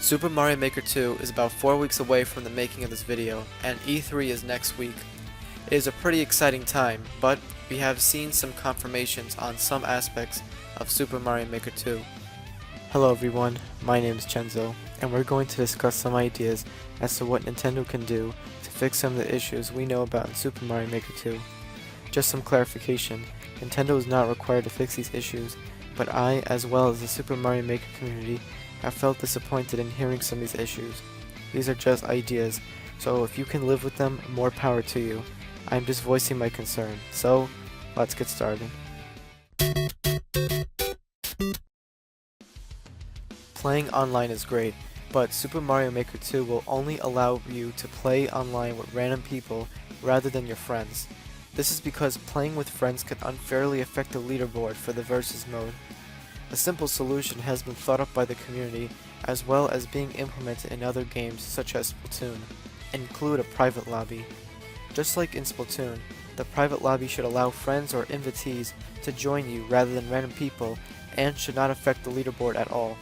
Super Mario Maker 2 is about 4 weeks away from the making of this video, and E3 is next week. It is a pretty exciting time, but we have seen some confirmations on some aspects of Super Mario Maker 2. Hello everyone, my name is Chenzo, and we're going to discuss some ideas as to what Nintendo can do to fix some of the issues we know about in Super Mario Maker 2. Just some clarification, Nintendo is not required to fix these issues, but I, as well as the Super Mario Maker community, have felt disappointed in hearing some of these issues. These are just ideas, so if you can live with them, more power to you. I'm just voicing my concern, so let's get started. Playing online is great, but Super Mario Maker 2 will only allow you to play online with random people rather than your friends. This is because playing with friends can unfairly affect the leaderboard for the versus mode. A simple solution has been thought up by the community, as well as being implemented in other games such as Splatoon. Include a private lobby. Just like in Splatoon, the private lobby should allow friends or invitees to join you rather than random people, and should not affect the leaderboard at all.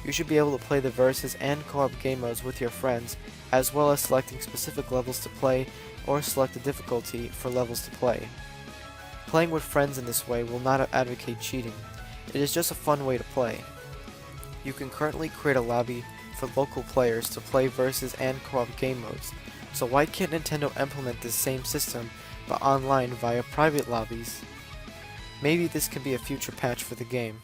You should be able to play the versus and co-op game modes with your friends, as well as selecting specific levels to play or select the difficulty for levels to play. Playing with friends in this way will not advocate cheating. It is just a fun way to play. You can currently create a lobby for local players to play versus and co-op game modes, so why can't Nintendo implement this same system but online via private lobbies? Maybe this can be a future patch for the game.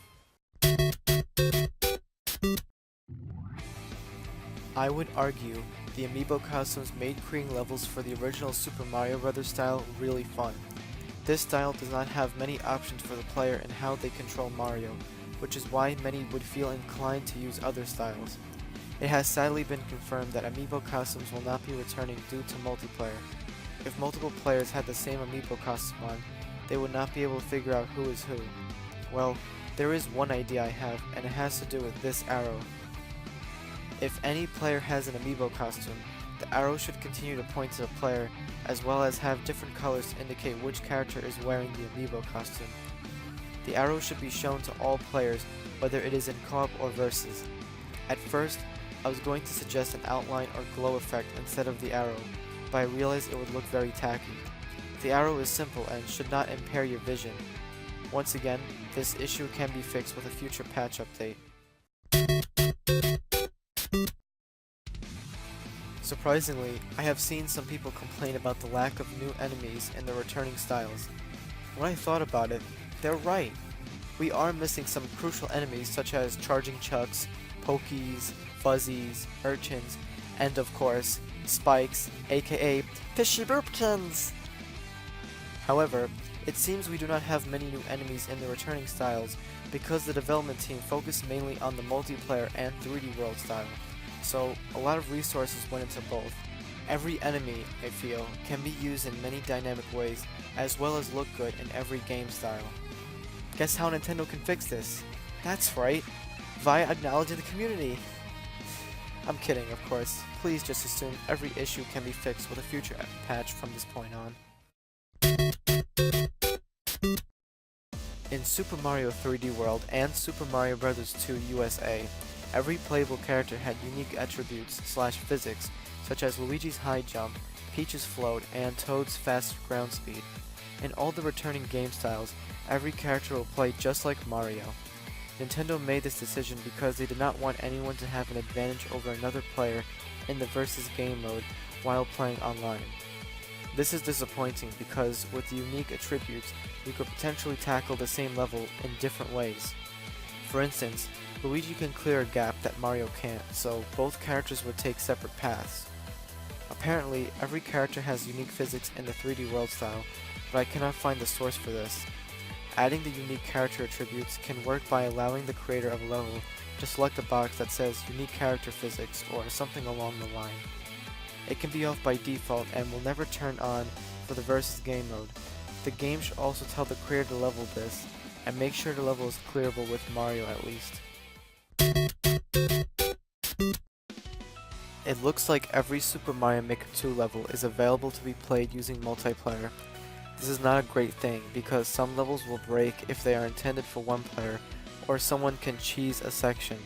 I would argue the Amiibo costumes made creating levels for the original Super Mario Bros. Style really fun. This style does not have many options for the player in how they control Mario, which is why many would feel inclined to use other styles. It has sadly been confirmed that Amiibo costumes will not be returning due to multiplayer. If multiple players had the same Amiibo costume on, they would not be able to figure out who is who. Well, there is one idea I have, and it has to do with this arrow. If any player has an Amiibo costume, the arrow should continue to point to the player, as well as have different colors to indicate which character is wearing the Amiibo costume. The arrow should be shown to all players, whether it is in co-op or versus. At first, I was going to suggest an outline or glow effect instead of the arrow, but I realized it would look very tacky. The arrow is simple and should not impair your vision. Once again, this issue can be fixed with a future patch update. Surprisingly, I have seen some people complain about the lack of new enemies in the returning styles. When I thought about it, they're right. We are missing some crucial enemies such as Charging Chucks, Pokies, Fuzzies, Urchins, and of course, Spikes, aka Fishy Boopkins! However, it seems we do not have many new enemies in the returning styles because the development team focused mainly on the multiplayer and 3D world style. So, a lot of resources went into both. Every enemy, I feel, can be used in many dynamic ways, as well as look good in every game style. Guess how Nintendo can fix this? That's right, via acknowledging the community. I'm kidding, of course. Please just assume every issue can be fixed with a future patch from this point on. In Super Mario 3D World and Super Mario Bros. 2 USA, every playable character had unique attributes/physics, such as Luigi's high jump, Peach's float, and Toad's fast ground speed. In all the returning game styles, every character will play just like Mario. Nintendo made this decision because they did not want anyone to have an advantage over another player in the versus game mode while playing online. This is disappointing because with the unique attributes, you could potentially tackle the same level in different ways. For instance, Luigi can clear a gap that Mario can't, so both characters would take separate paths. Apparently, every character has unique physics in the 3D world style, but I cannot find the source for this. Adding the unique character attributes can work by allowing the creator of a level to select a box that says unique character physics or something along the line. It can be off by default and will never turn on for the versus game mode. The game should also tell the creator to level this, and make sure the level is clearable with Mario at least. It looks like every Super Mario Maker 2 level is available to be played using multiplayer. This is not a great thing because some levels will break if they are intended for one player, or someone can cheese a section.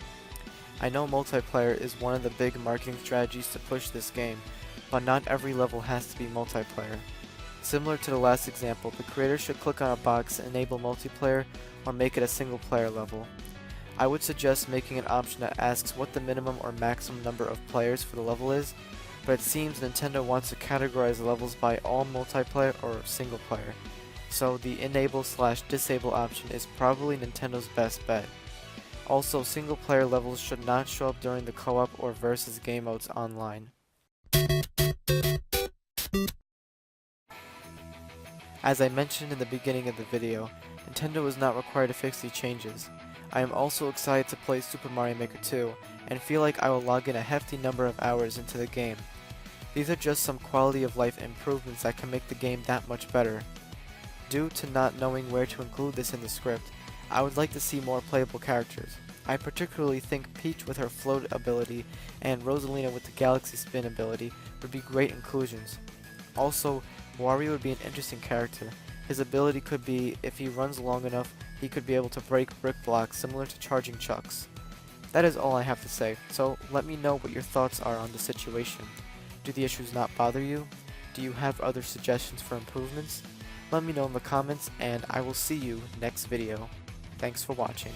I know multiplayer is one of the big marketing strategies to push this game, but not every level has to be multiplayer. Similar to the last example, the creator should click on a box and enable multiplayer or make it a single player level. I would suggest making an option that asks what the minimum or maximum number of players for the level is, but it seems Nintendo wants to categorize levels by all multiplayer or single player, so the enable/disable option is probably Nintendo's best bet. Also, single player levels should not show up during the co-op or versus game modes online. As I mentioned in the beginning of the video, Nintendo is not required to fix these changes. I am also excited to play Super Mario Maker 2, and feel like I will log in a hefty number of hours into the game. These are just some quality of life improvements that can make the game that much better. Due to not knowing where to include this in the script, I would like to see more playable characters. I particularly think Peach with her float ability and Rosalina with the Galaxy Spin ability would be great inclusions. Also, Wario would be an interesting character. His ability could be, if he runs long enough, he could be able to break brick blocks similar to charging chucks. That is all I have to say, so let me know what your thoughts are on the situation. Do the issues not bother you? Do you have other suggestions for improvements? Let me know in the comments, and I will see you next video. Thanks for watching.